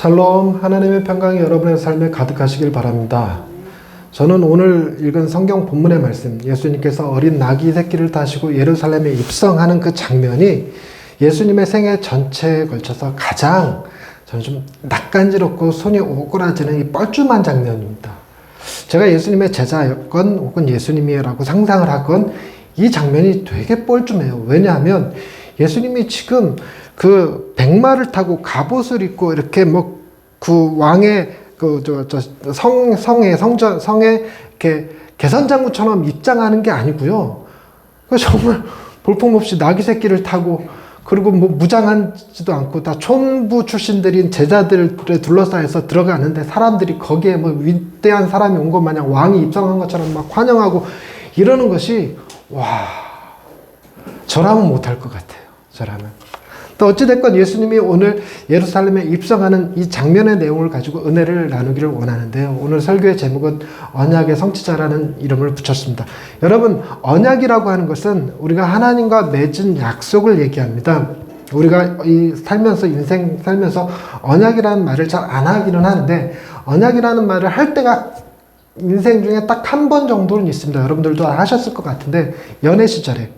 샬롬, 하나님의 평강이 여러분의 삶에 가득하시길 바랍니다. 저는 오늘 읽은 성경 본문의 말씀, 예수님께서 어린 나귀 새끼를 타시고 예루살렘에 입성하는 그 장면이 예수님의 생애 전체에 걸쳐서 가장 저는 좀 낯간지럽고 손이 오그라지는 이 뻘쭘한 장면입니다. 제가 예수님의 제자였건 혹은 예수님이라고 상상을 하건 이 장면이 되게 뻘쭘해요. 왜냐하면 예수님이 지금 그 백마를 타고 갑옷을 입고 이렇게 뭐 그 왕의 성에 이렇게 개선장구처럼 입장하는 게 아니고요. 그 정말 볼품없이 나귀 새끼를 타고 그리고 뭐 무장하지도 않고 다 촌부 출신들인 제자들에 둘러싸여서 들어가는데 사람들이 거기에 뭐 위대한 사람이 온 것 마냥 왕이 입성한 것처럼 막 환영하고 이러는 것이 와, 저라면 못할 것 같아요. 저라면. 또 어찌됐건 예수님이 오늘 예루살렘에 입성하는 이 장면의 내용을 가지고 은혜를 나누기를 원하는데요. 오늘 설교의 제목은 언약의 성취자라는 이름을 붙였습니다. 여러분, 언약이라고 하는 것은 우리가 하나님과 맺은 약속을 얘기합니다. 우리가 인생 살면서 언약이라는 말을 잘 안 하기는 하는데, 언약이라는 말을 할 때가 인생 중에 딱 한 번 정도는 있습니다. 여러분들도 하셨을 것 같은데, 연애 시절에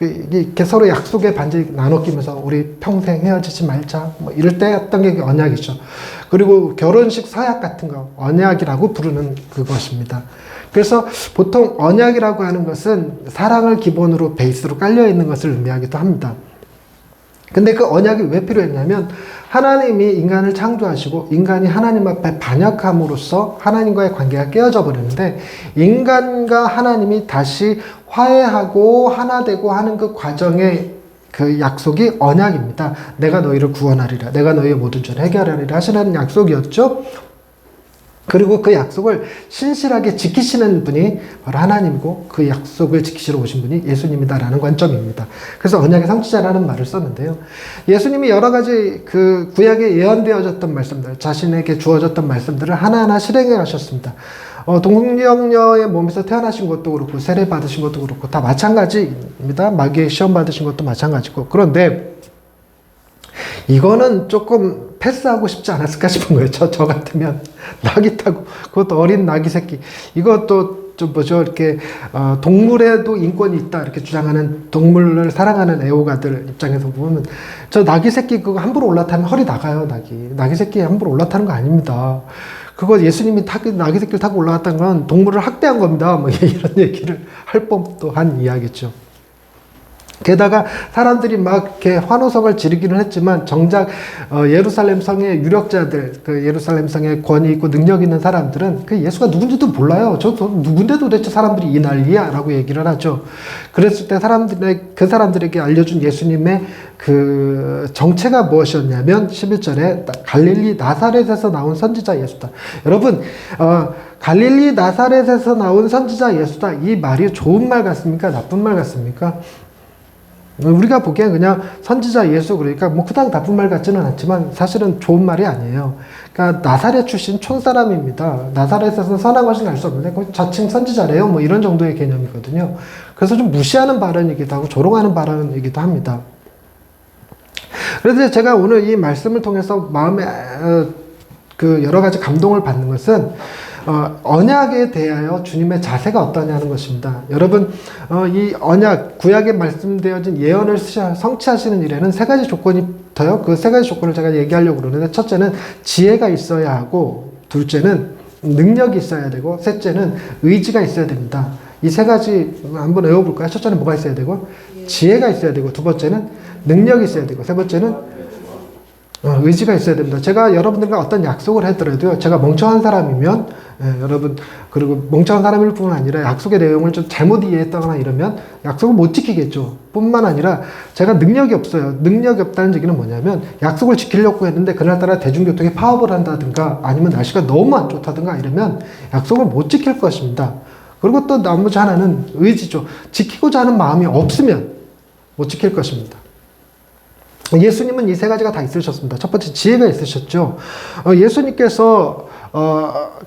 이렇게 서로 약속의 반지 나눠 끼면서 우리 평생 헤어지지 말자 뭐 이럴 때 했던 게 언약이죠. 그리고 결혼식 서약 같은 거 언약이라고 부르는 그것입니다. 그래서 보통 언약이라고 하는 것은 사랑을 기본으로 베이스로 깔려 있는 것을 의미하기도 합니다. 근데 그 언약이 왜 필요했냐면 하나님이 인간을 창조하시고 인간이 하나님 앞에 반역함으로써 하나님과의 관계가 깨어져 버리는데 인간과 하나님이 다시 화해하고 하나 되고 하는 그 과정의 그 약속이 언약입니다. 내가 너희를 구원하리라. 내가 너희의 모든 죄를 해결하리라 하시는 약속이었죠. 그리고 그 약속을 신실하게 지키시는 분이 바로 하나님이고 그 약속을 지키시러 오신 분이 예수님이다라는 관점입니다. 그래서 언약의 성취자라는 말을 썼는데요. 예수님이 여러 가지 그 구약에 예언되어졌던 말씀들, 자신에게 주어졌던 말씀들을 하나하나 실행해 가셨습니다. 동정녀의 몸에서 태어나신 것도 그렇고 세례 받으신 것도 그렇고 다 마찬가지입니다. 마귀의 시험 받으신 것도 마찬가지고. 그런데 이거는 조금 패스하고 싶지 않았을까 싶은 거예요. 저 같으면 나귀 타고 그것도 어린 나귀 새끼 이것도 좀 이렇게 동물에도 인권이 있다 이렇게 주장하는 동물을 사랑하는 애호가들 입장에서 보면 저 나귀 새끼 그거 함부로 올라타면 허리 나가요. 나귀 새끼 함부로 올라타는 거 아닙니다. 그거 예수님이 나귀 새끼를 타고 올라갔다는 건 동물을 학대한 겁니다. 뭐 이런 얘기를 할 법도 한 이야기죠. 게다가 사람들이 막 이렇게 환호성을 지르기는 했지만 정작 예루살렘 성의 유력자들, 그 예루살렘 성에 권위 있고 능력 있는 사람들은 그 예수가 누군지도 몰라요. 저 누군데 도대체 사람들이 이 난리야? 라고 얘기를 하죠. 그랬을 때 그 사람들에게 알려준 예수님의 그 정체가 무엇이었냐면 11절에 갈릴리 나사렛에서 나온 선지자 예수다. 여러분, 갈릴리 나사렛에서 나온 선지자 예수다. 이 말이 좋은 말 같습니까? 나쁜 말 같습니까? 우리가 보기엔 그냥 선지자 예수 그러니까 뭐 그닥 나쁜 말 같지는 않지만 사실은 좋은 말이 아니에요. 그러니까 나사렛 출신 촌사람입니다. 나사렛에서는 선한 것이 날 수 없는데 자칭 선지자래요. 뭐 이런 정도의 개념이거든요. 그래서 좀 무시하는 발언이기도 하고 조롱하는 발언이기도 합니다. 그래서 제가 오늘 이 말씀을 통해서 마음에 그 여러 가지 감동을 받는 것은 언약에 대하여 주님의 자세가 어떠냐는 것입니다. 여러분, 이 언약, 구약에 말씀되어진 예언을 성취하시는 일에는 세 가지 조건이 붙어요. 그 세 가지 조건을 제가 얘기하려고 그러는데, 첫째는 지혜가 있어야 하고, 둘째는 능력이 있어야 되고, 셋째는 의지가 있어야 됩니다. 이 세 가지 한번 외워볼까요? 첫째는 뭐가 있어야 되고, 지혜가 있어야 되고, 두 번째는 능력이 있어야 되고, 세 번째는 의지가 있어야 됩니다. 제가 여러분들과 어떤 약속을 하더라도요, 제가 멍청한 사람이면, 여러분, 그리고 멍청한 사람일 뿐만 아니라 약속의 내용을 좀 잘못 이해했다거나 이러면 약속을 못 지키겠죠. 뿐만 아니라 제가 능력이 없어요. 능력이 없다는 얘기는 뭐냐면 약속을 지키려고 했는데 그날따라 대중교통이 파업을 한다든가 아니면 날씨가 너무 안 좋다든가 이러면 약속을 못 지킬 것입니다. 그리고 또 나머지 하나는 의지죠. 지키고자 하는 마음이 없으면 못 지킬 것입니다. 예수님은 이 세 가지가 다 있으셨습니다. 첫 번째 지혜가 있으셨죠. 예수님께서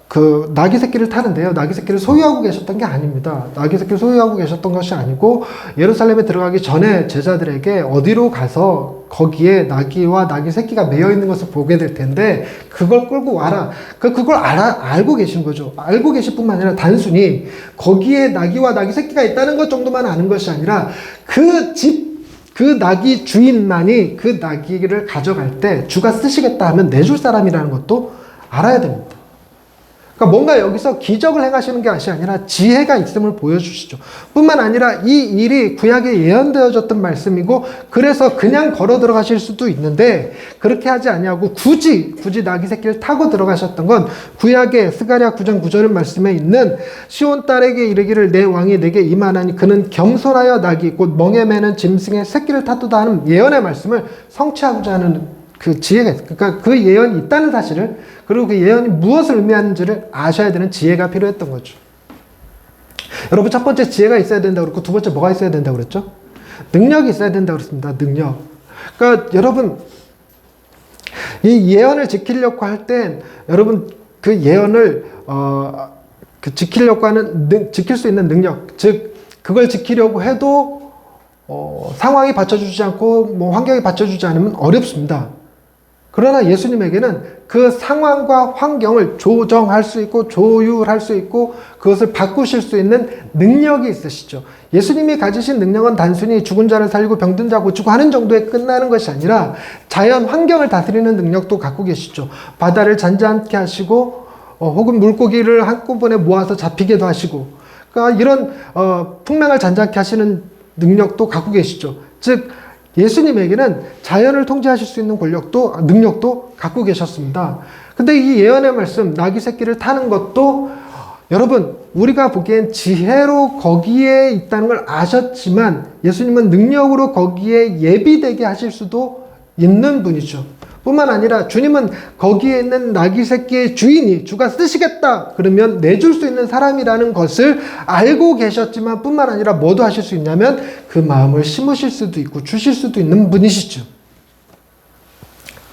그 나귀 새끼를 타는데요. 나귀 새끼를 소유하고 계셨던 게 아닙니다. 나귀 새끼를 소유하고 계셨던 것이 아니고 예루살렘에 들어가기 전에 제자들에게 어디로 가서 거기에 나귀와 나귀 새끼가 매여 있는 것을 보게 될 텐데 그걸 끌고 와라. 그걸 알고 계신 거죠. 알고 계실 뿐만 아니라 단순히 거기에 나귀와 나귀 새끼가 있다는 것 정도만 아는 것이 아니라 그 나귀 주인만이 그 나귀를 가져갈 때 주가 쓰시겠다 하면 내줄 사람이라는 것도 알아야 됩니다. 그러니까 뭔가 여기서 기적을 행하시는 것이 아니라 지혜가 있음을 보여주시죠. 뿐만 아니라 이 일이 구약에 예언되어졌던 말씀이고 그래서 그냥 걸어 들어가실 수도 있는데 그렇게 하지 아니하고 굳이 나귀 새끼를 타고 들어가셨던 건 구약의 스가랴 9장 9절 말씀에 있는 시온 딸에게 이르기를 내 왕이 내게 임하나니 그는 겸손하여 나귀 곧 멍에 매는 짐승의 새끼를 타도다 하는 예언의 말씀을 성취하고자 하는 그 지혜가 있어요. 그러니까 그 예언이 있다는 사실을 그리고 그 예언이 무엇을 의미하는지를 아셔야 되는 지혜가 필요했던 거죠. 여러분 첫 번째 지혜가 있어야 된다고 그랬고 두 번째 뭐가 있어야 된다고 그랬죠? 능력이 있어야 된다고 그랬습니다. 능력. 그러니까 여러분 이 예언을 지키려고 할 땐 여러분 그 예언을 지키려고 하는 지킬 수 있는 능력 즉 그걸 지키려고 해도 상황이 받쳐주지 않고 뭐 환경이 받쳐주지 않으면 어렵습니다. 그러나 예수님에게는 그 상황과 환경을 조정할 수 있고 조율할 수 있고 그것을 바꾸실 수 있는 능력이 있으시죠. 예수님이 가지신 능력은 단순히 죽은 자를 살리고 병든 자 고치고 하는 정도에 끝나는 것이 아니라 자연 환경을 다스리는 능력도 갖고 계시죠. 바다를 잔잔케 하시고 혹은 물고기를 한꺼번에 모아서 잡히게도 하시고 그러니까 이런 풍랑을 잔잔케 하시는 능력도 갖고 계시죠. 즉 예수님에게는 자연을 통제하실 수 있는 능력도 갖고 계셨습니다. 근데 이 예언의 말씀, 나귀 새끼를 타는 것도 여러분, 우리가 보기엔 지혜로 거기에 있다는 걸 아셨지만 예수님은 능력으로 거기에 예비되게 하실 수도 있는 분이죠. 뿐만 아니라 주님은 거기에 있는 나귀 새끼의 주인이 주가 쓰시겠다 그러면 내줄 수 있는 사람이라는 것을 알고 계셨지만 뿐만 아니라 뭐도 하실 수 있냐면 그 마음을 심으실 수도 있고 주실 수도 있는 분이시죠.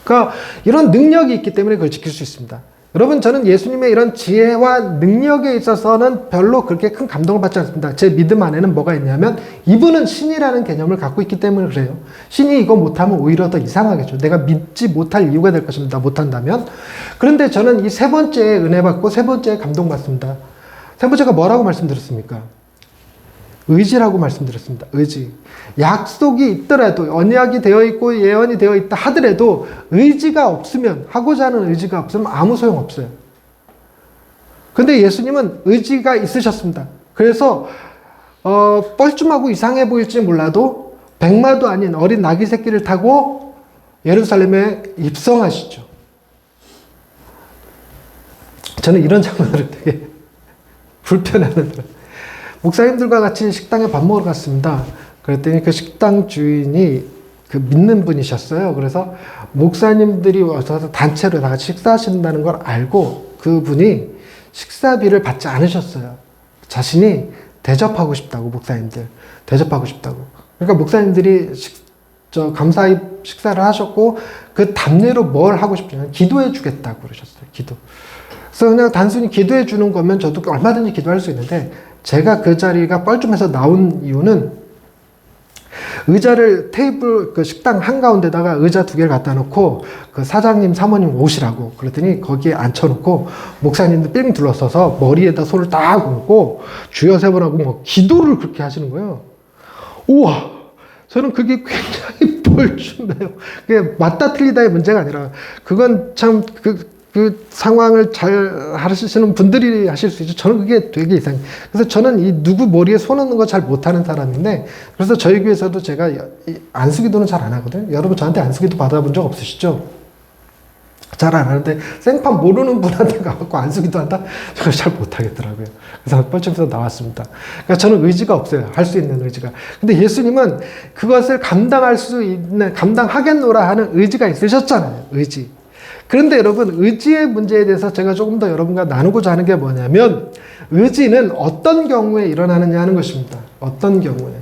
그러니까 이런 능력이 있기 때문에 그걸 지킬 수 있습니다. 여러분 저는 예수님의 이런 지혜와 능력에 있어서는 별로 그렇게 큰 감동을 받지 않습니다. 제 믿음 안에는 뭐가 있냐면 이분은 신이라는 개념을 갖고 있기 때문에 그래요. 신이 이거 못하면 오히려 더 이상하겠죠. 내가 믿지 못할 이유가 될 것입니다. 못한다면. 그런데 저는 이 세 번째에 은혜 받고 세 번째에 감동 받습니다. 세 번째가 뭐라고 말씀드렸습니까? 의지라고 말씀드렸습니다. 의지. 약속이 있더라도 언약이 되어 있고 예언이 되어 있다 하더라도 의지가 없으면 하고자 하는 의지가 없으면 아무 소용 없어요. 근데 예수님은 의지가 있으셨습니다. 그래서 뻘쭘하고 이상해 보일지 몰라도 백마도 아닌 어린 나귀 새끼를 타고 예루살렘에 입성하시죠. 저는 이런 장면을 되게 불편해하는 목사님들과 같이 식당에 밥 먹으러 갔습니다. 그랬더니 그 식당 주인이 그 믿는 분이셨어요. 그래서 목사님들이 와서 단체로 다 같이 식사하신다는 걸 알고 그분이 식사비를 받지 않으셨어요. 자신이 대접하고 싶다고, 목사님들. 대접하고 싶다고. 그러니까 목사님들이 감사히 식사를 하셨고 그 답례로 뭘 하고 싶냐면 기도해 주겠다고 그러셨어요. 기도. 그래서 그냥 단순히 기도해 주는 거면 저도 얼마든지 기도할 수 있는데 제가 그 자리가 뻘쭘해서 나온 이유는 의자를 그 식당 한가운데다가 의자 2개를 갖다 놓고 그 사장님 사모님 오시라고 그랬더니 거기에 앉혀놓고 목사님들 삥 둘러서서 머리에다 손을 딱 얹고 주여 3번 하고 뭐 기도를 그렇게 하시는 거예요. 우와! 저는 그게 굉장히 뻘쭘해요. 그게 맞다 틀리다의 문제가 아니라 그건 참 그 상황을 잘 하시는 분들이 하실 수 있죠. 저는 그게 되게 이상해요. 그래서 저는 이 누구 머리에 손 얹는 거 잘 못하는 사람인데 그래서 저희 교회에서도 제가 안수기도는 잘 안 하거든요. 여러분 저한테 안수기도 받아본 적 없으시죠? 잘 안 하는데 생판 모르는 분한테 가갖고 안수기도 한다? 저걸 잘 못하겠더라고요. 그래서 뻘쭘해서 나왔습니다. 그러니까 저는 의지가 없어요. 할 수 있는 의지가. 근데 예수님은 그것을 감당하겠노라 하는 의지가 있으셨잖아요. 의지. 그런데 여러분 의지의 문제에 대해서 제가 조금 더 여러분과 나누고자 하는 게 뭐냐면 의지는 어떤 경우에 일어나느냐 하는 것입니다. 어떤 경우에.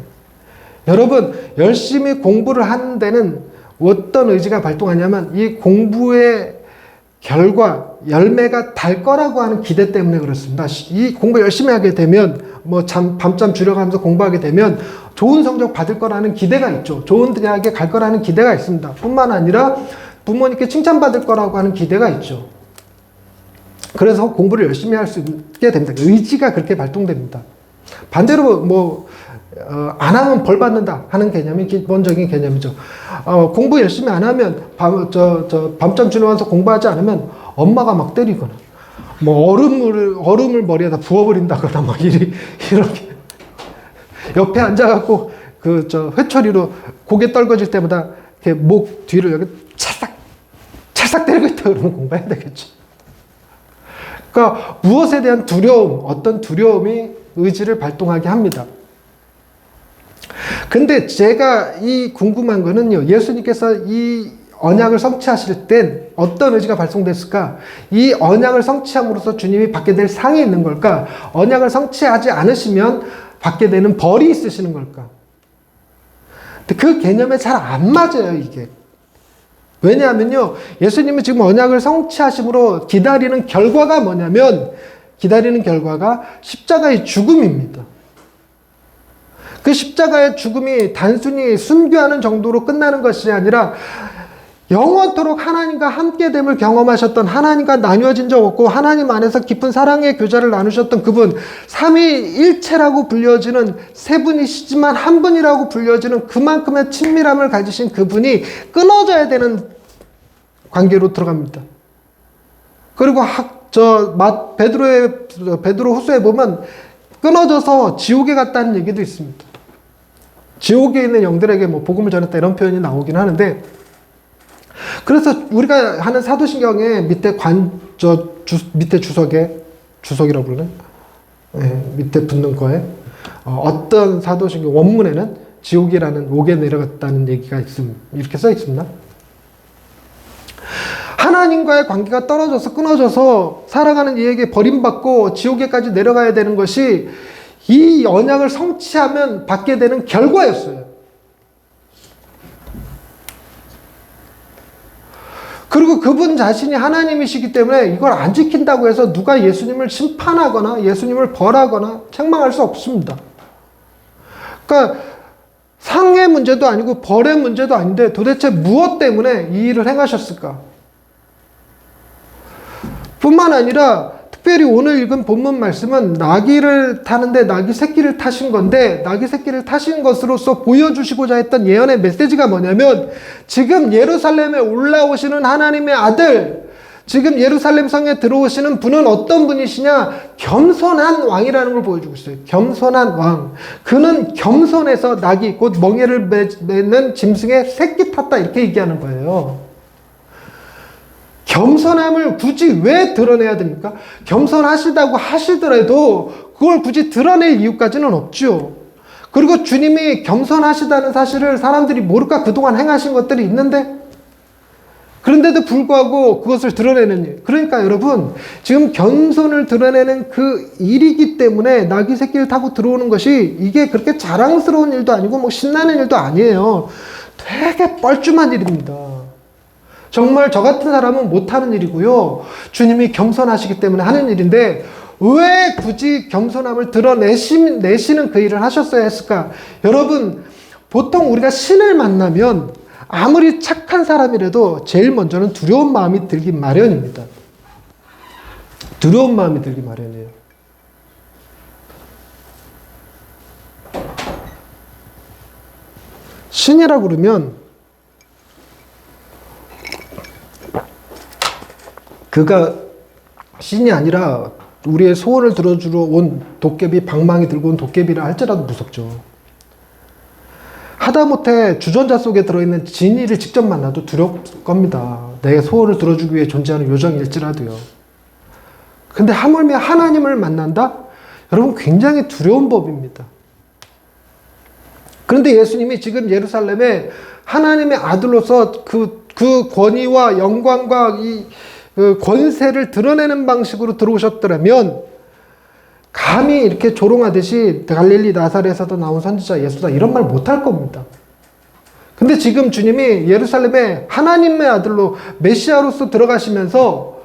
여러분 열심히 공부를 하는 데는 어떤 의지가 발동하냐면 이 공부에 결과, 열매가 달 거라고 하는 기대 때문에 그렇습니다. 이 공부 열심히 하게 되면, 밤잠 줄여가면서 공부하게 되면 좋은 성적 받을 거라는 기대가 있죠. 좋은 대학에 갈 거라는 기대가 있습니다. 뿐만 아니라 부모님께 칭찬받을 거라고 하는 기대가 있죠. 그래서 공부를 열심히 할 수 있게 됩니다. 의지가 그렇게 발동됩니다. 반대로 안 하면 벌 받는다 하는 개념이 기본적인 개념이죠. 공부 열심히 안 하면 밤잠 줄여서 공부하지 않으면 엄마가 막 때리거나 얼음을 머리에다 부어버린다거나 이렇게 옆에 앉아갖고 회초리로 고개 떨궈질 때마다 이렇게 목 뒤를 여기 찰싹 때리고 있다 그러면 공부해야 되겠죠. 그러니까 무엇에 대한 두려움, 어떤 두려움이 의지를 발동하게 합니다. 근데 제가 이 궁금한 거는요, 예수님께서 이 언약을 성취하실 땐 어떤 의지가 발동됐을까? 이 언약을 성취함으로써 주님이 받게 될 상이 있는 걸까? 언약을 성취하지 않으시면 받게 되는 벌이 있으시는 걸까? 근데 그 개념에 잘 안 맞아요, 이게. 왜냐하면요, 예수님은 지금 언약을 성취하심으로 기다리는 결과가 뭐냐면, 기다리는 결과가 십자가의 죽음입니다. 그 십자가의 죽음이 단순히 순교하는 정도로 끝나는 것이 아니라 영원토록 하나님과 함께됨을 경험하셨던, 하나님과 나뉘어진 적 없고 하나님 안에서 깊은 사랑의 교제를 나누셨던 그분, 삼위일체라고 불려지는 세 분이시지만 한 분이라고 불려지는 그만큼의 친밀함을 가지신 그분이 끊어져야 되는 관계로 들어갑니다. 그리고 베드로 후서에 보면 끊어져서 지옥에 갔다는 얘기도 있습니다. 지옥에 있는 영들에게 복음을 전했다 이런 표현이 나오긴 하는데, 그래서 우리가 하는 사도신경에 밑에 주석이라고 부르는, 밑에 붙는 거에 어떤 사도신경 원문에는 지옥이라는 옥에 내려갔다는 얘기가 이렇게 써 있습니다. 하나님과의 관계가 떨어져서 끊어져서 살아가는 이에게 버림받고 지옥에까지 내려가야 되는 것이 이 언약을 성취하면 받게 되는 결과였어요. 그리고 그분 자신이 하나님이시기 때문에 이걸 안 지킨다고 해서 누가 예수님을 심판하거나 예수님을 벌하거나 책망할 수 없습니다. 그러니까 상의 문제도 아니고 벌의 문제도 아닌데 도대체 무엇 때문에 이 일을 행하셨을까? 뿐만 아니라 특별히 오늘 읽은 본문 말씀은 나귀를 타는데 나귀 새끼를 타신 건데, 나귀 새끼를 타신 것으로서 보여주시고자 했던 예언의 메시지가 뭐냐면, 지금 예루살렘에 올라오시는 하나님의 아들, 지금 예루살렘 성에 들어오시는 분은 어떤 분이시냐? 겸손한 왕이라는 걸 보여주고 있어요. 겸손한 왕. 그는 겸손해서 나귀, 곧 멍에를 매는 짐승의 새끼 탔다, 이렇게 얘기하는 거예요. 겸손함을 굳이 왜 드러내야 됩니까? 겸손하시다고 하시더라도 그걸 굳이 드러낼 이유까지는 없죠. 그리고 주님이 겸손하시다는 사실을 사람들이 모를까 그동안 행하신 것들이 있는데, 그런데도 불구하고 그것을 드러내는 일. 그러니까 여러분, 지금 겸손을 드러내는 그 일이기 때문에 나귀 새끼를 타고 들어오는 것이 이게 그렇게 자랑스러운 일도 아니고 신나는 일도 아니에요. 되게 뻘쭘한 일입니다. 정말 저 같은 사람은 못하는 일이고요. 주님이 겸손하시기 때문에 하는 일인데 왜 굳이 겸손함을 드러내시는 그 일을 하셨어야 했을까? 여러분, 보통 우리가 신을 만나면 아무리 착한 사람이라도 제일 먼저는 두려운 마음이 들기 마련입니다. 두려운 마음이 들기 마련이에요. 신이라고 그러면 그가 신이 아니라 우리의 소원을 들어주러 온 도깨비, 방망이 들고 온 도깨비라 할지라도 무섭죠. 하다못해 주전자 속에 들어있는 진이를 직접 만나도 두려울 겁니다. 내 소원을 들어주기 위해 존재하는 요정일지라도요. 근데 하물며 하나님을 만난다? 여러분, 굉장히 두려운 법입니다. 그런데 예수님이 지금 예루살렘에 하나님의 아들로서 그 권위와 영광과 그 권세를 드러내는 방식으로 들어오셨더라면 감히 이렇게 조롱하듯이 갈릴리 나사렛에서 나온 선지자 예수다 이런 말 못할 겁니다. 근데 지금 주님이 예루살렘에 하나님의 아들로 메시아로서 들어가시면서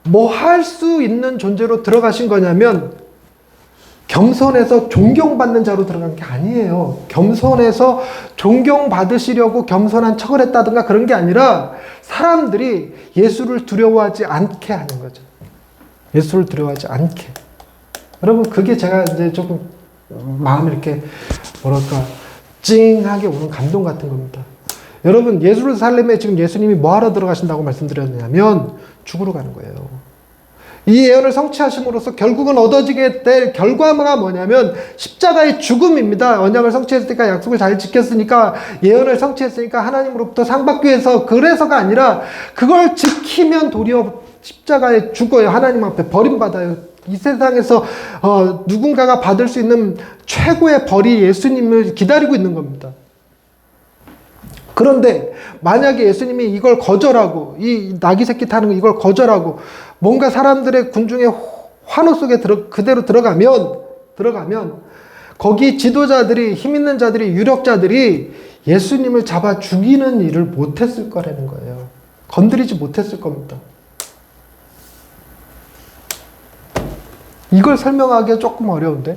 뭐 할 수 있는 존재로 들어가신 거냐면 겸손해서 존경받는 자로 들어간 게 아니에요. 겸손해서 존경받으시려고 겸손한 척을 했다든가 그런 게 아니라 사람들이 예수를 두려워하지 않게 하는 거죠. 예수를 두려워하지 않게. 여러분, 그게 제가 이제 조금 마음이 이렇게 뭐랄까 찡하게 오는 감동 같은 겁니다. 여러분, 예루살렘에 지금 예수님이 뭐하러 들어가신다고 말씀드렸냐면 죽으러 가는 거예요. 이 예언을 성취하심으로써 결국은 얻어지게 될 결과가 뭐냐면 십자가의 죽음입니다. 언약을 성취했으니까, 약속을 잘 지켰으니까, 예언을 성취했으니까 하나님으로부터 상 받기 위해서, 그래서가 아니라 그걸 지키면 도리어 십자가에 죽어요. 하나님 앞에 버림받아요. 이 세상에서 누군가가 받을 수 있는 최고의 벌이 예수님을 기다리고 있는 겁니다. 그런데 만약에 예수님이 이걸 거절하고, 이 나귀 새끼 타는 거 이걸 거절하고 뭔가 사람들의 군중의 환호 속에 그대로 들어가면 거기 지도자들이, 힘 있는 자들이, 유력자들이 예수님을 잡아 죽이는 일을 못했을 거라는 거예요. 건드리지 못했을 겁니다. 이걸 설명하기가 조금 어려운데,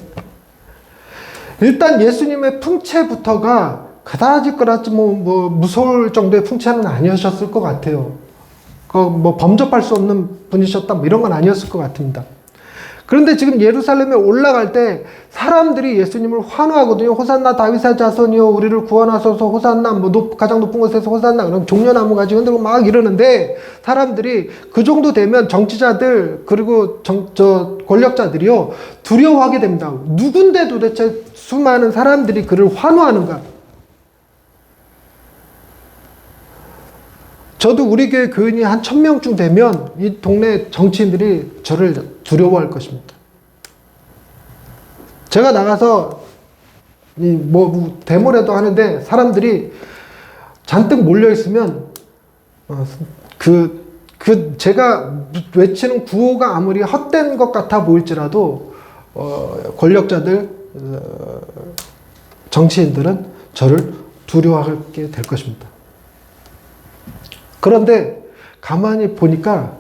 일단 예수님의 풍채부터가 그다지 그다지 뭐 무서울 정도의 풍채는 아니셨을 것 같아요. 뭐 범접할 수 없는 분이셨다 뭐 이런 건 아니었을 것 같습니다. 그런데 지금 예루살렘에 올라갈 때 사람들이 예수님을 환호하거든요. 호산나 다윗의 자손이여 우리를 구원하소서, 호산나 뭐 가장 높은 곳에서 호산나, 그럼 종려나무 가지 흔들고 막 이러는데, 사람들이 그 정도 되면 정치자들 그리고 권력자들이요 두려워하게 됩니다. 누군데 도대체 수많은 사람들이 그를 환호하는가? 저도 우리 교회 교인이 한 1000명쯤 되면 이 동네 정치인들이 저를 두려워할 것입니다. 제가 나가서 뭐 데모라도 하는데 사람들이 잔뜩 몰려 있으면 제가 외치는 구호가 아무리 헛된 것 같아 보일지라도 권력자들, 정치인들은 저를 두려워하게 될 것입니다. 그런데 가만히 보니까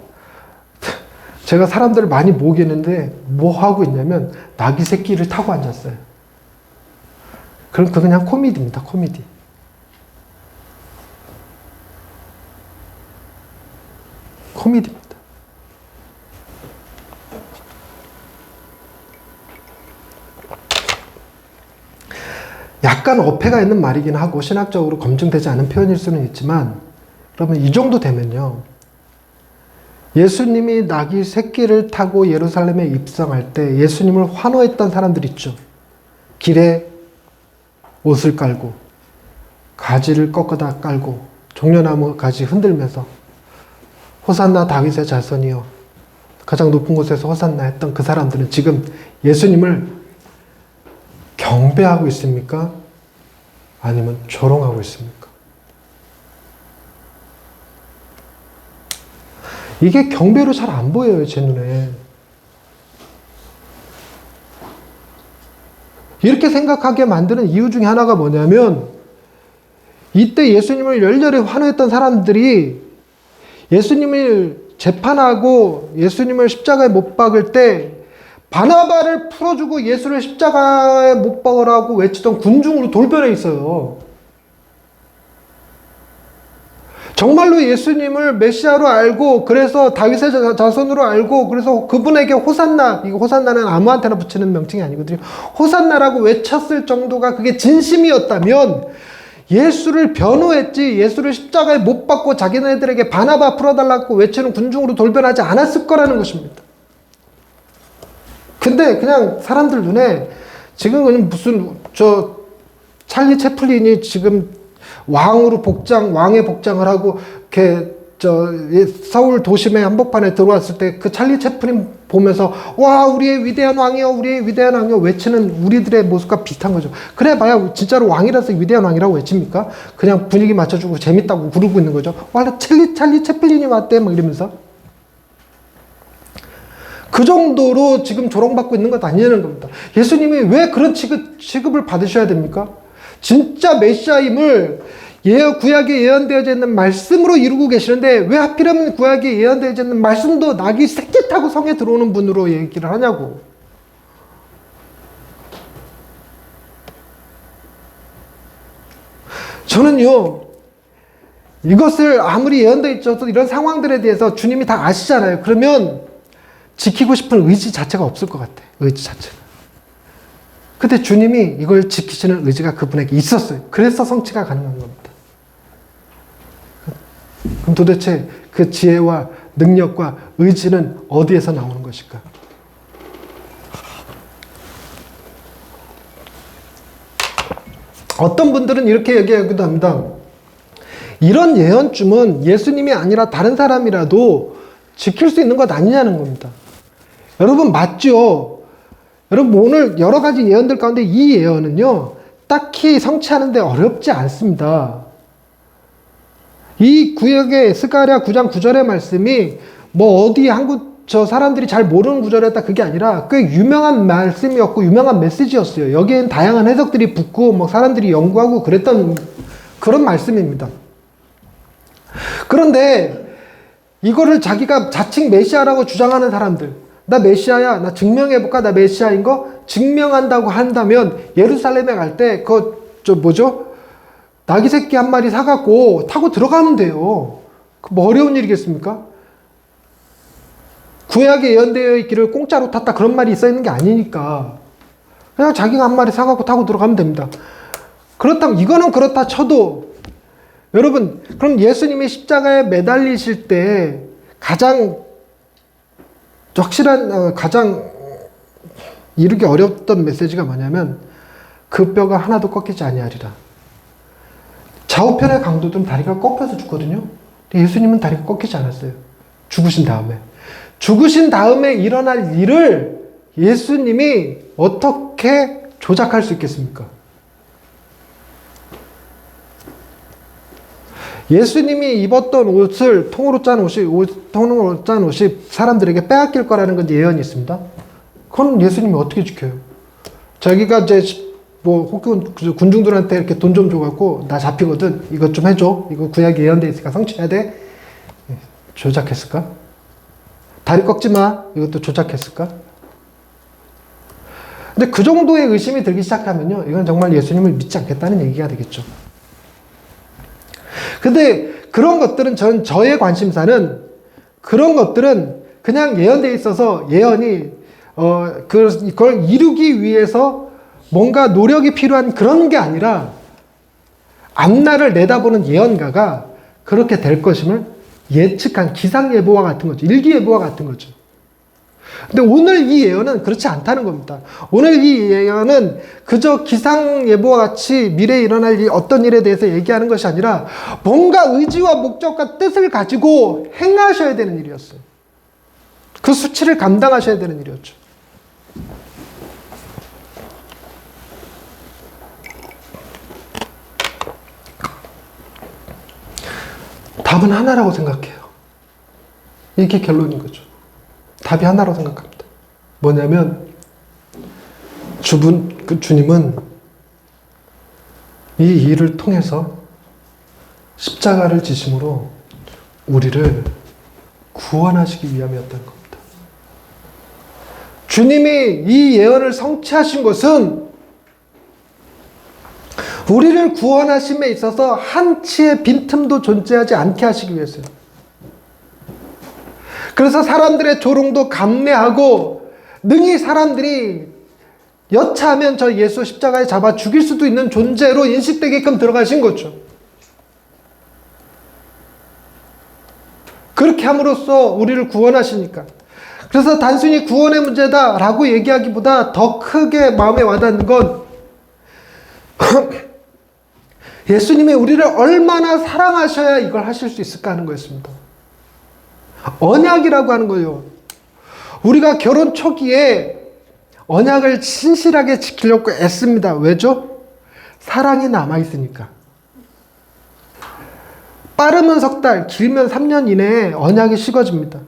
제가 사람들을 많이 모으겠는데 뭐 하고 있냐면 나귀 새끼를 타고 앉았어요. 그럼 그냥 코미디입니다. 코미디. 코미디입니다. 약간 어폐가 있는 말이긴 하고 신학적으로 검증되지 않은 표현일 수는 있지만, 그러면 이 정도 되면요, 예수님이 나귀 새끼를 타고 예루살렘에 입성할 때 예수님을 환호했던 사람들 있죠. 길에 옷을 깔고 가지를 꺾어다 깔고 종려나무 가지 흔들면서 호산나 다윗의 자손이여 가장 높은 곳에서 호산나 했던 그 사람들은 지금 예수님을 경배하고 있습니까? 아니면 조롱하고 있습니까? 이게 경배로 잘 안 보여요, 제 눈에. 이렇게 생각하게 만드는 이유 중에 하나가 뭐냐면, 이때 예수님을 열렬히 환호했던 사람들이 예수님을 재판하고 예수님을 십자가에 못 박을 때 바나바를 풀어주고 예수를 십자가에 못 박으라고 외치던 군중으로 돌변해 있어요. 정말로 예수님을 메시아로 알고, 그래서 다윗의 자손으로 알고, 그래서 그분에게 호산나, 이거 호산나는 아무한테나 붙이는 명칭이 아니거든요. 호산나라고 외쳤을 정도가 그게 진심이었다면 예수를 변호했지, 예수를 십자가에 못 박고 자기네들에게 바나바 풀어달라고 외치는 군중으로 돌변하지 않았을 거라는 것입니다. 근데 그냥 사람들 눈에 지금 그냥 무슨 찰리 채플린이 지금 왕의 복장을 하고 서울 도심의 한복판에 들어왔을 때 그 찰리 채플린 보면서 와 우리의 위대한 왕이여, 우리의 위대한 왕이여 외치는 우리들의 모습과 비슷한 거죠. 그래 봐야 진짜로 왕이라서 위대한 왕이라고 외칩니까? 그냥 분위기 맞춰주고 재밌다고 부르고 있는 거죠. 와 찰리 채플린이 왔대 막 이러면서. 그 정도로 지금 조롱받고 있는 것 아니냐는 겁니다. 예수님이 왜 그런 취급을 받으셔야 됩니까? 진짜 메시아임을 구약에 예언되어져 있는 말씀으로 이루고 계시는데 왜 하필이면 구약에 예언되어져 있는 말씀도 낙이 새끼 타고 성에 들어오는 분으로 얘기를 하냐고. 저는요, 이것을 아무리 예언되어 있어도 이런 상황들에 대해서 주님이 다 아시잖아요. 그러면 지키고 싶은 의지 자체가 없을 것 같아요. 의지 자체가. 근데 주님이 이걸 지키시는 의지가 그분에게 있었어요. 그래서 성취가 가능한 겁니다. 그럼 도대체 그 지혜와 능력과 의지는 어디에서 나오는 것일까? 어떤 분들은 이렇게 얘기하기도 합니다. 이런 예언쯤은 예수님이 아니라 다른 사람이라도 지킬 수 있는 것 아니냐는 겁니다. 여러분, 맞죠? 여러분, 오늘 여러 가지 예언들 가운데 이 예언은요, 딱히 성취하는데 어렵지 않습니다. 이 구역의 스가랴 9장 9절의 말씀이 뭐 어디 사람들이 잘 모르는 구절이었다 그게 아니라 꽤 유명한 말씀이었고 유명한 메시지였어요. 여기엔 다양한 해석들이 붙고 뭐 사람들이 연구하고 그랬던 그런 말씀입니다. 그런데 이거를 자기가 자칭 메시아라고 주장하는 사람들, 나 메시아야, 나 증명해볼까, 나 메시아인 거 증명한다고 한다면 예루살렘에 갈 때 낙이 새끼 한 마리 사갖고 타고 들어가면 돼요. 뭐 어려운 일이겠습니까? 구약에 예언되어 있기를 공짜로 탔다 그런 말이 있어 있는 게 아니니까 그냥 자기가 한 마리 사갖고 타고 들어가면 됩니다. 그렇다면 이거는 그렇다 쳐도 여러분, 그럼 예수님이 십자가에 매달리실 때 가장 확실한 가장 이루기 어렵던 메시지가 뭐냐면 그 뼈가 하나도 꺾이지 아니하리라. 좌우편의 강도들은 다리가 꺾여서 죽거든요. 근데 예수님은 다리가 꺾이지 않았어요. 죽으신 다음에 일어날 일을 예수님이 어떻게 조작할 수 있겠습니까? 예수님이 입었던 옷을 통으로 짠 옷이 사람들에게 빼앗길 거라는 건 예언이 있습니다. 그건 예수님이 어떻게 지켜요? 자기가 이제 혹은 군중들한테 이렇게 돈 좀 줘갖고 나 잡히거든 이것 좀 해줘, 이거 구약에 예언돼 있으니까 성취해야 돼, 조작했을까? 다리 꺾지 마, 이것도 조작했을까? 근데 그 정도의 의심이 들기 시작하면요, 이건 정말 예수님을 믿지 않겠다는 얘기가 되겠죠. 근데 그런 것들은 저의 관심사는 그런 것들은 그냥 예언되어 있어서 예언이 그걸 이루기 위해서 뭔가 노력이 필요한 그런 게 아니라 앞날을 내다보는 예언가가 그렇게 될 것임을 예측한 기상예보와 같은 거죠. 일기예보와 같은 거죠. 근데 오늘 이 예언은 그렇지 않다는 겁니다. 오늘 이 예언은 그저 기상예보와 같이 미래에 일어날 어떤 일에 대해서 얘기하는 것이 아니라 뭔가 의지와 목적과 뜻을 가지고 행하셔야 되는 일이었어요. 그 수치를 감당하셔야 되는 일이었죠. 답은 하나라고 생각해요. 이게 결론인 거죠. 답이 하나라고 생각합니다. 뭐냐면 주님은 이 일을 통해서 십자가를 지심으로 우리를 구원하시기 위함이었던 겁니다. 주님이 이 예언을 성취하신 것은 우리를 구원하심에 있어서 한치의 빈틈도 존재하지 않게 하시기 위해서요. 그래서 사람들의 조롱도 감내하고 능히 사람들이 여차하면 저 예수 십자가에 잡아 죽일 수도 있는 존재로 인식되게끔 들어가신 거죠. 그렇게 함으로써 우리를 구원하시니까. 그래서 단순히 구원의 문제다라고 얘기하기보다 더 크게 마음에 와닿는 건 예수님이 우리를 얼마나 사랑하셔야 이걸 하실 수 있을까 하는 거였습니다. 언약이라고 하는 거예요. 우리가 결혼 초기에 언약을 신실하게 지키려고 애씁니다. 왜죠? 사랑이 남아있으니까. 빠르면 석 달, 길면 3년 이내에 언약이 식어집니다.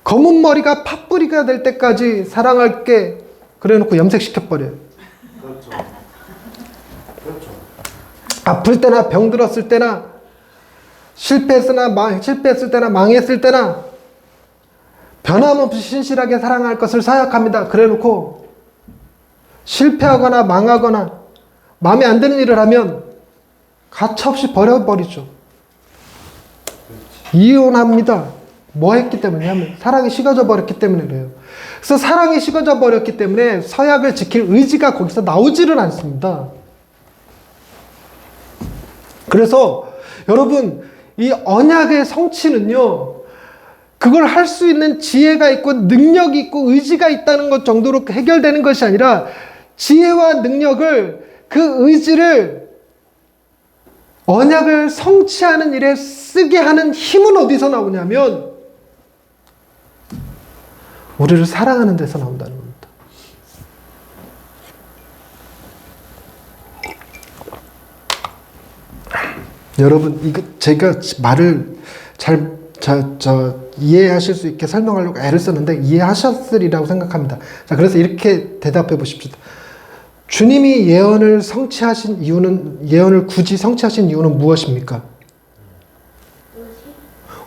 검은 머리가 팥뿌리가 될 때까지 사랑할게 그래 놓고 염색시켜버려요. 아플 때나 병들었을 때나 실패했을 때나 망했을 때나 변함없이 신실하게 사랑할 것을 사약합니다. 그래놓고 실패하거나 망하거나 마음에 안 드는 일을 하면 가차없이 버려버리죠. 이혼합니다. 뭐 했기 때문이냐면 사랑이 식어져 버렸기 때문에 그래요. 그래서 사랑이 식어져 버렸기 때문에 서약을 지킬 의지가 거기서 나오지를 않습니다. 그래서 여러분, 이 언약의 성취는요, 그걸 할 수 있는 지혜가 있고 능력이 있고 의지가 있다는 것 정도로 해결되는 것이 아니라 지혜와 능력을, 그 의지를 언약을 성취하는 일에 쓰게 하는 힘은 어디서 나오냐면 우리를 사랑하는 데서 나온다는 겁니다. 여러분, 이거 제가 말을 잘 이해하실 수 있게 설명하려고 애를 썼는데 이해하셨으리라고 생각합니다. 자, 그래서 이렇게 대답해 보십시오. 주님이 예언을 성취하신 이유는, 예언을 굳이 성취하신 이유는 무엇입니까?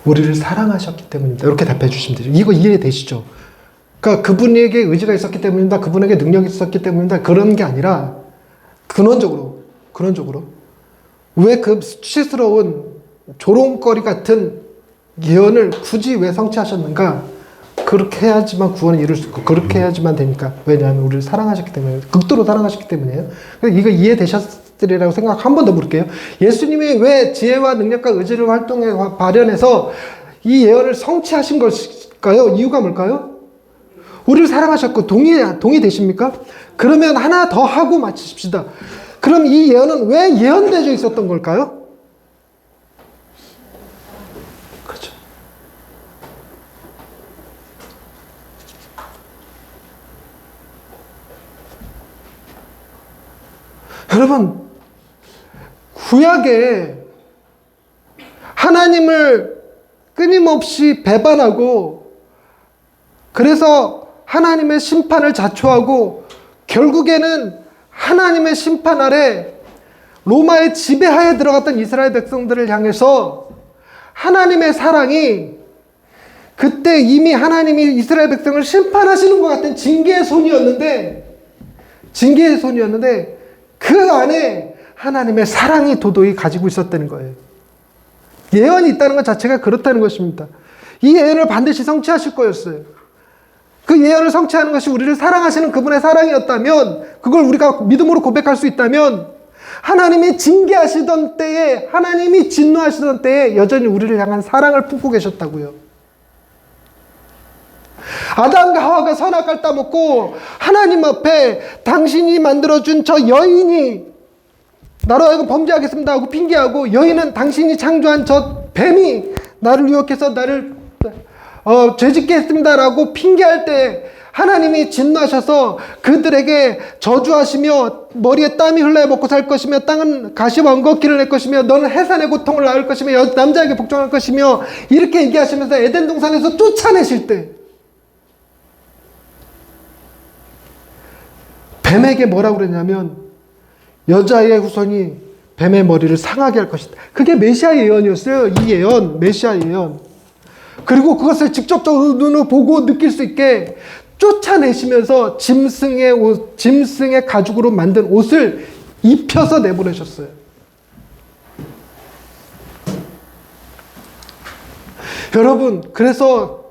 우리를 사랑하셨기 때문입니다. 이렇게 답해 주시면 되죠. 이거 이해되시죠? 그러니까 그분에게 의지가 있었기 때문입니다. 그분에게 능력이 있었기 때문입니다. 그런 게 아니라 근원적으로 왜 그 수치스러운 조롱거리 같은 예언을 굳이 왜 성취하셨는가? 그렇게 해야지만 구원을 이룰 수 있고 그렇게 해야지만 되니까. 왜냐하면 우리를 사랑하셨기 때문에, 극도로 사랑하셨기 때문이에요. 이거 이해되셨으리라고 생각 한 번 더 물을게요. 예수님이 왜 지혜와 능력과 의지를 발현해서 이 예언을 성취하신 걸까요? 이유가 뭘까요? 우리를 사랑하셨고 동의되십니까? 그러면 하나 더 하고 마치십시다. 그럼 이 예언은 왜 예언되어 있었던 걸까요? 그렇죠. 여러분, 구약에 하나님을 끊임없이 배반하고 그래서 하나님의 심판을 자초하고 결국에는 하나님의 심판 아래 로마의 지배하에 들어갔던 이스라엘 백성들을 향해서 하나님의 사랑이 그때 이미 하나님이 이스라엘 백성을 심판하시는 것 같은 징계의 손이었는데 그 안에 하나님의 사랑이 도도히 가지고 있었다는 거예요. 예언이 있다는 것 자체가 그렇다는 것입니다. 이 예언을 반드시 성취하실 거였어요. 그 예언을 성취하는 것이 우리를 사랑하시는 그분의 사랑이었다면, 그걸 우리가 믿음으로 고백할 수 있다면, 하나님이 징계하시던 때에, 하나님이 진노하시던 때에 여전히 우리를 향한 사랑을 품고 계셨다고요. 아담과 하와가 선악과를 따먹고 하나님 앞에 당신이 만들어준 저 여인이 나로 하여금 범죄하겠습니다 하고 핑계하고, 여인은 당신이 창조한 저 뱀이 나를 유혹해서 나를 죄짓게 했습니다라고 핑계할 때 하나님이 진노하셔서 그들에게 저주하시며 머리에 땀이 흘러야 먹고 살 것이며 땅은 가시와 엉겅퀴를 낼 것이며 너는 해산의 고통을 낳을 것이며 남자에게 복종할 것이며 이렇게 얘기하시면서 에덴 동산에서 쫓아내실 때 뱀에게 뭐라고 그랬냐면 여자의 후손이 뱀의 머리를 상하게 할 것이다. 그게 메시아 예언이었어요. 이 예언, 메시아 예언. 그리고 그것을 직접적으로 눈으로 보고 느낄 수 있게 쫓아내시면서 짐승의 가죽으로 만든 옷을 입혀서 내보내셨어요. 여러분, 그래서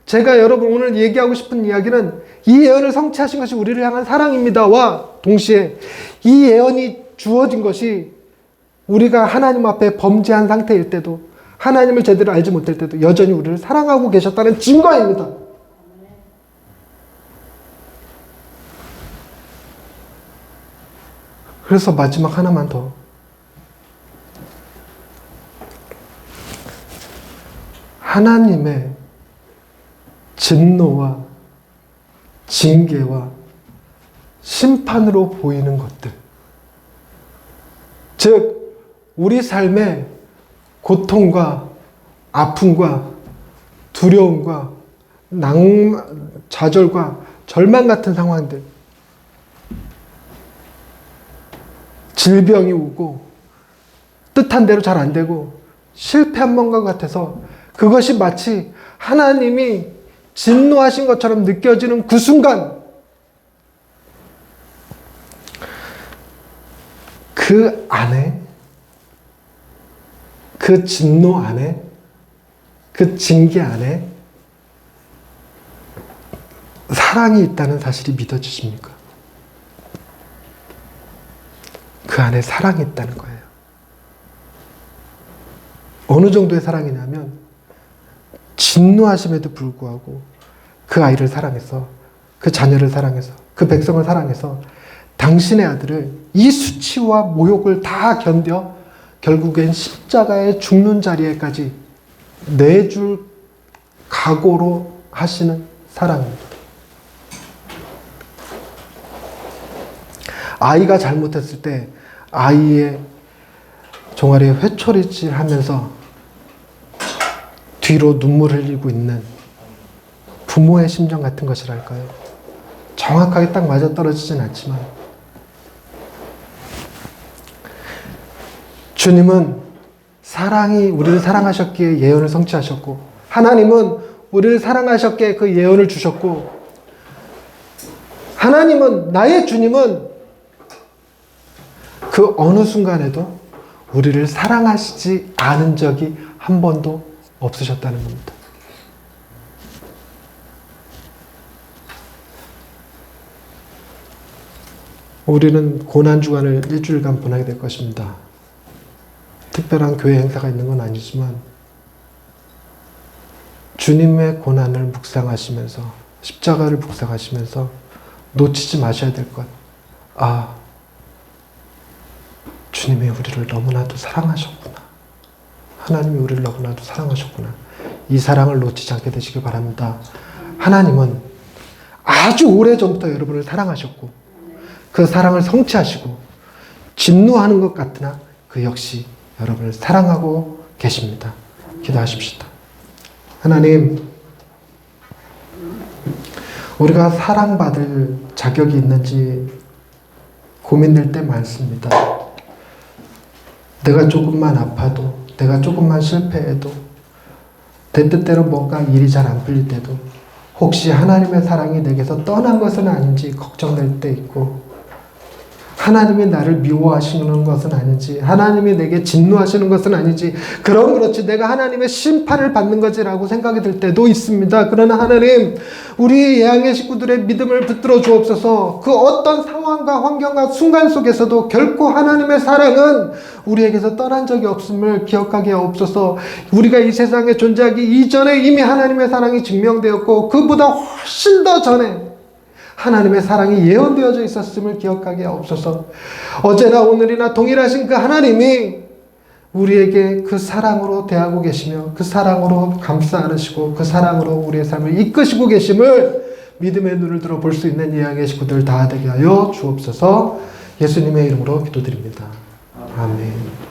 제가 여러분 오늘 얘기하고 싶은 이야기는 이 예언을 성취하신 것이 우리를 향한 사랑입니다와 동시에 이 예언이 주어진 것이 우리가 하나님 앞에 범죄한 상태일 때도, 하나님을 제대로 알지 못할 때도 여전히 우리를 사랑하고 계셨다는 증거입니다. 그래서 마지막 하나만 더. 하나님의 진노와 징계와 심판으로 보이는 것들, 즉 우리 삶의 고통과 아픔과 두려움과 좌절과 절망 같은 상황들, 질병이 오고 뜻한 대로 잘 안 되고 실패한 것 같아서 그것이 마치 하나님이 진노하신 것처럼 느껴지는 그 순간 그 안에, 그 진노 안에, 그 징계 안에 사랑이 있다는 사실이 믿어지십니까? 그 안에 사랑이 있다는 거예요. 어느 정도의 사랑이냐면 진노하심에도 불구하고 그 아이를 사랑해서, 그 자녀를 사랑해서, 그 백성을 사랑해서 당신의 아들을 이 수치와 모욕을 다 견뎌 결국엔 십자가에 죽는 자리에까지 내줄 각오로 하시는 사랑입니다. 아이가 잘못했을 때 아이의 종아리에 회초리질 하면서 뒤로 눈물 흘리고 있는 부모의 심정 같은 것이랄까요? 정확하게 딱 맞아떨어지진 않지만 주님은 사랑이 우리를 사랑하셨기에 예언을 성취하셨고 하나님은 우리를 사랑하셨기에 그 예언을 주셨고 하나님은 나의 주님은 그 어느 순간에도 우리를 사랑하시지 않은 적이 한 번도 없으셨다는 겁니다. 우리는 고난주간을 일주일간 보내게 될 것입니다. 특별한 교회 행사가 있는 건 아니지만 주님의 고난을 묵상하시면서 십자가를 묵상하시면서 놓치지 마셔야 될 것. 아, 주님이 우리를 너무나도 사랑하셨구나. 하나님이 우리를 너무나도 사랑하셨구나. 이 사랑을 놓치지 않게 되시길 바랍니다. 하나님은 아주 오래전부터 여러분을 사랑하셨고 그 사랑을 성취하시고 진노하는 것 같으나 그 역시 여러분을 사랑하고 계십니다. 기도하십시다. 하나님, 우리가 사랑받을 자격이 있는지 고민될 때 많습니다. 내가 조금만 아파도, 내가 조금만 실패해도, 내 뜻대로 뭔가 일이 잘 안 풀릴 때도 혹시 하나님의 사랑이 내게서 떠난 것은 아닌지 걱정될 때 있고 하나님이 나를 미워하시는 것은 아닌지 하나님이 내게 진노하시는 것은 아닌지 그럼 그렇지 내가 하나님의 심판을 받는 거지라고 생각이 들 때도 있습니다. 그러나 하나님 우리 예양의 식구들의 믿음을 붙들어 주옵소서. 그 어떤 상황과 환경과 순간 속에서도 결코 하나님의 사랑은 우리에게서 떠난 적이 없음을 기억하게 하옵소서. 우리가 이 세상에 존재하기 이전에 이미 하나님의 사랑이 증명되었고 그보다 훨씬 더 전에 하나님의 사랑이 예언되어져 있었음을 기억하게 하옵소서. 어제나 오늘이나 동일하신 그 하나님이 우리에게 그 사랑으로 대하고 계시며 그 사랑으로 감싸 안으시고 그 사랑으로 우리의 삶을 이끄시고 계심을 믿음의 눈을 들어 볼 수 있는 예양의 식구들 다 되게 하여 주옵소서. 예수님의 이름으로 기도드립니다. 아멘.